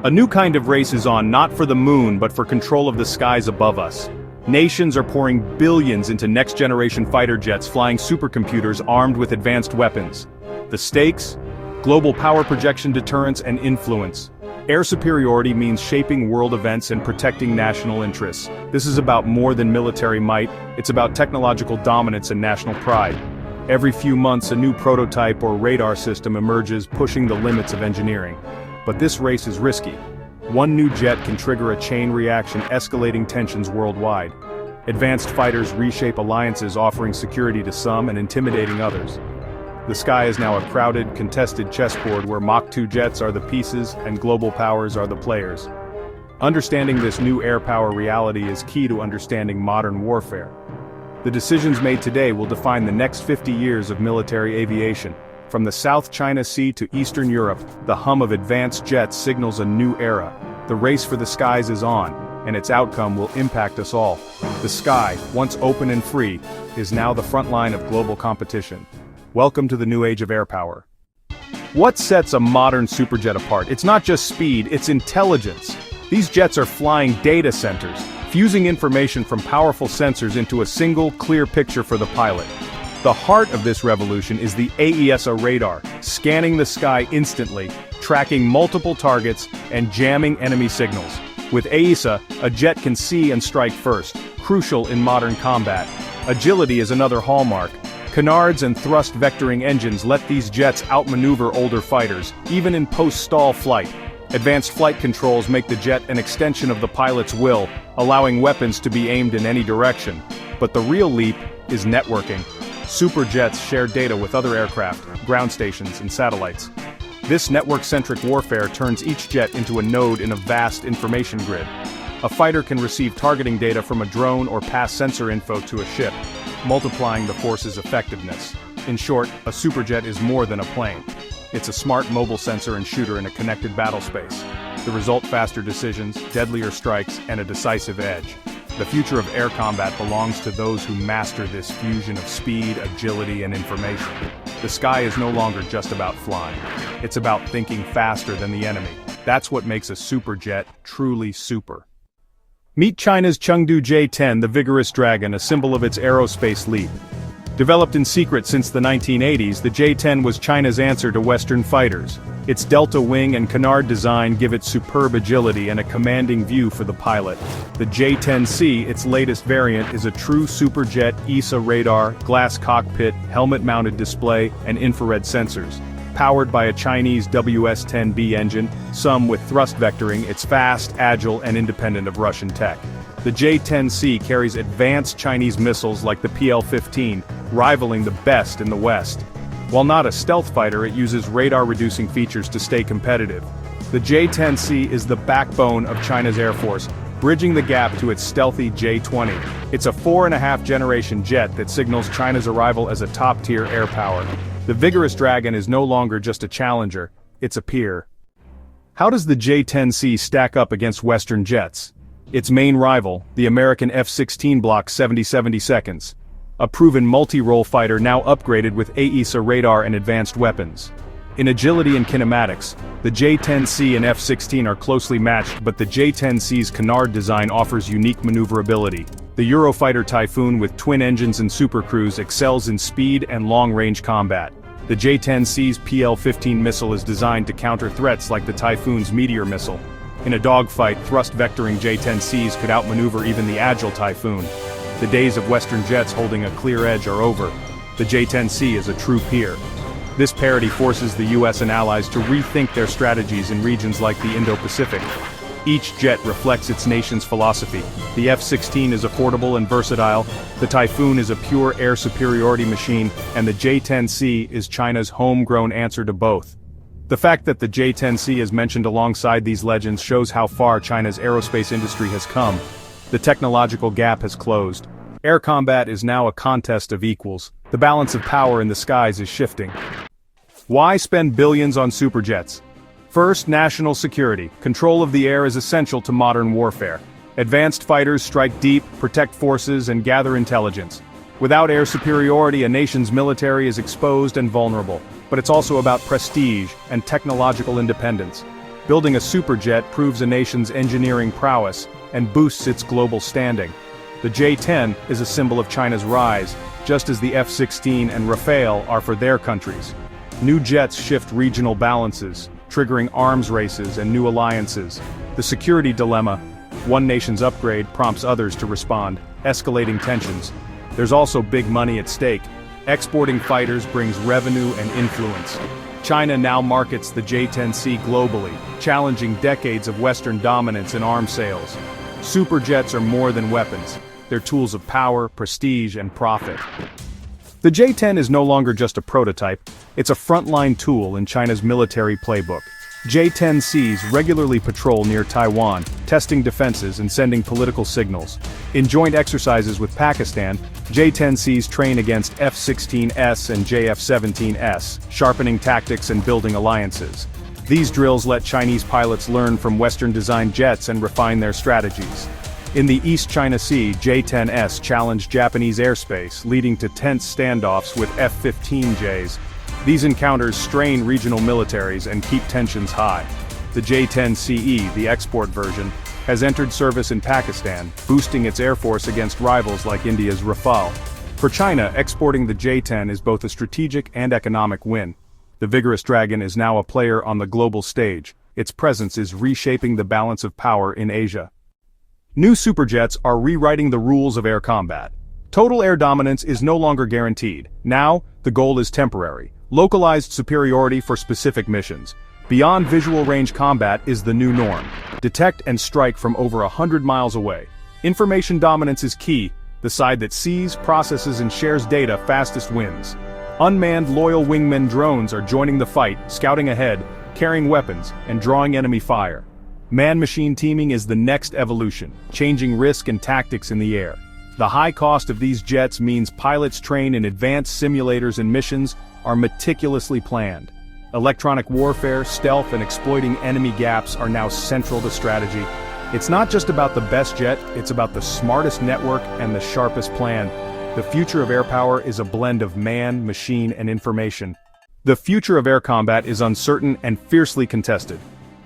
A new kind of race is on, not for the moon but for control of the skies above us. Nations are pouring billions into next-generation fighter jets flying supercomputers armed with advanced weapons. The stakes? Global power projection, deterrence, and influence. Air superiority means shaping world events and protecting national interests. This is about more than military might, it's about technological dominance and national pride. Every few months a new prototype or radar system emerges, pushing the limits of engineering. But this race is risky. One new jet can trigger a chain reaction, escalating tensions worldwide. Advanced fighters reshape alliances, offering security to some and intimidating others. The sky is now a crowded, contested chessboard where Mach 2 jets are the pieces and global powers are the players. Understanding this new air power reality is key to understanding modern warfare. The decisions made today will define the next 50 years of military aviation. From the South China Sea to Eastern Europe, the hum of advanced jets signals a new era. The race for the skies is on, and its outcome will impact us all. The sky, once open and free, is now the front line of global competition. Welcome to the new age of air power. What sets a modern superjet apart? It's not just speed, it's intelligence. These jets are flying data centers, fusing information from powerful sensors into a single, clear picture for the pilot. The heart of this revolution is the AESA radar, scanning the sky instantly, tracking multiple targets, and jamming enemy signals. With AESA, a jet can see and strike first, crucial in modern combat. Agility is another hallmark. Canards and thrust vectoring engines let these jets outmaneuver older fighters, even in post-stall flight. Advanced flight controls make the jet an extension of the pilot's will, allowing weapons to be aimed in any direction. But the real leap is networking. Superjets share data with other aircraft, ground stations, and satellites. This network-centric warfare turns each jet into a node in a vast information grid. A fighter can receive targeting data from a drone or pass sensor info to a ship, multiplying the force's effectiveness. In short, a superjet is more than a plane. It's a smart mobile sensor and shooter in a connected battle space. The result: faster decisions, deadlier strikes, and a decisive edge. The future of air combat belongs to those who master this fusion of speed, agility, and information. The sky is no longer just about flying. It's about thinking faster than the enemy. That's what makes a superjet truly super. Meet China's Chengdu J-10, the Vigorous Dragon, a symbol of its aerospace leap. Developed in secret since the 1980s, the J-10 was China's answer to Western fighters. Its delta wing and canard design give it superb agility and a commanding view for the pilot. The J-10C, its latest variant, is a true superjet, ESA radar, glass cockpit, helmet-mounted display, and infrared sensors. Powered by a Chinese WS-10B engine, some with thrust vectoring, it's fast, agile, and independent of Russian tech. The J-10C carries advanced Chinese missiles like the PL-15, rivaling the best in the West. While not a stealth fighter, it uses radar-reducing features to stay competitive. The J-10C is the backbone of China's Air Force, bridging the gap to its stealthy J-20. It's a 4.5-generation jet that signals China's arrival as a top-tier air power. The Vigorous Dragon is no longer just a challenger, it's a peer. How does the J-10C stack up against Western jets? Its main rival, the American F-16 Block 70-70 seconds. A proven multi-role fighter now upgraded with AESA radar and advanced weapons. In agility and kinematics, the J-10C and F-16 are closely matched, but the J-10C's canard design offers unique maneuverability. The Eurofighter Typhoon with twin engines and supercruise excels in speed and long-range combat. The J-10C's PL-15 missile is designed to counter threats like the Typhoon's Meteor missile. In a dogfight, thrust-vectoring J-10Cs could outmaneuver even the agile Typhoon. The days of Western jets holding a clear edge are over. The J-10C is a true peer. This parity forces the US and allies to rethink their strategies in regions like the Indo-Pacific. Each jet reflects its nation's philosophy. The F-16 is affordable and versatile, the Typhoon is a pure air superiority machine, and the J-10C is China's homegrown answer to both. The fact that the J-10C is mentioned alongside these legends shows how far China's aerospace industry has come. The technological gap has closed. Air combat is now a contest of equals. The balance of power in the skies is shifting. Why spend billions on superjets? First, national security. Control of the air is essential to modern warfare. Advanced fighters strike deep, protect forces, and gather intelligence. Without air superiority, a nation's military is exposed and vulnerable. But it's also about prestige and technological independence. Building a superjet proves a nation's engineering prowess and boosts its global standing. The J-10 is a symbol of China's rise, just as the F-16 and Rafale are for their countries. New jets shift regional balances, triggering arms races and new alliances. The security dilemma: one nation's upgrade prompts others to respond, escalating tensions. There's also big money at stake. Exporting fighters brings revenue and influence. China now markets the J-10C globally, challenging decades of Western dominance in arms sales. Superjets are more than weapons. They're tools of power, prestige, and profit. The J-10 is no longer just a prototype, it's a frontline tool in China's military playbook. J-10Cs regularly patrol near Taiwan, testing defenses and sending political signals. In joint exercises with Pakistan, J-10Cs train against F-16S and JF-17S, sharpening tactics and building alliances. These drills let Chinese pilots learn from Western-designed jets and refine their strategies. In the East China Sea, J-10S challenged Japanese airspace, leading to tense standoffs with F-15Js. These encounters strain regional militaries and keep tensions high. The J-10CE, the export version, has entered service in Pakistan, boosting its air force against rivals like India's Rafale. For China, exporting the J-10 is both a strategic and economic win. The Vigorous Dragon is now a player on the global stage. Its presence is reshaping the balance of power in Asia. New superjets are rewriting the rules of air combat. Total air dominance is no longer guaranteed. Now, the goal is temporary. Localized superiority for specific missions. Beyond visual range combat is the new norm. Detect and strike from over 100 miles away. Information dominance is key. The side that sees, processes, and shares data fastest wins. Unmanned loyal wingmen drones are joining the fight, scouting ahead, carrying weapons, and drawing enemy fire. Man-machine teaming is the next evolution, changing risk and tactics in the air. The high cost of these jets means pilots trained in advanced simulators and missions are meticulously planned. Electronic warfare, stealth, and exploiting enemy gaps are now central to strategy. It's not just about the best jet, it's about the smartest network and the sharpest plan. The future of air power is a blend of man, machine, and information. The future of air combat is uncertain and fiercely contested.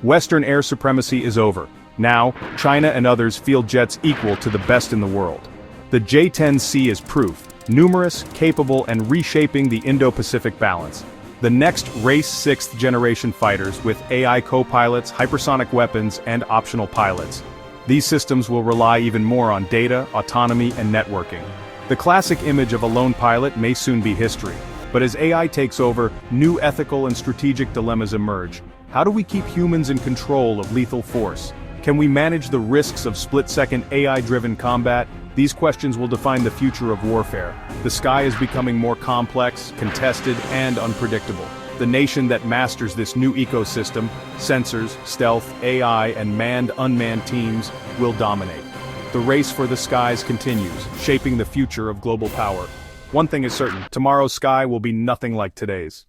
Western air supremacy is over. Now, China and others field jets equal to the best in the world. The J-10C is proof. Numerous, capable, and reshaping the Indo-Pacific balance. The next race 6th generation fighters with AI co-pilots, hypersonic weapons, and optional pilots. These systems will rely even more on data, autonomy, and networking. The classic image of a lone pilot may soon be history, but as AI takes over, new ethical and strategic dilemmas emerge. How do we keep humans in control of lethal force? Can we manage the risks of split-second AI-driven combat? These questions will define the future of warfare. The sky is becoming more complex, contested, and unpredictable. The nation that masters this new ecosystem, sensors, stealth, AI, and manned-unmanned teams, will dominate. The race for the skies continues, shaping the future of global power. One thing is certain, tomorrow's sky will be nothing like today's.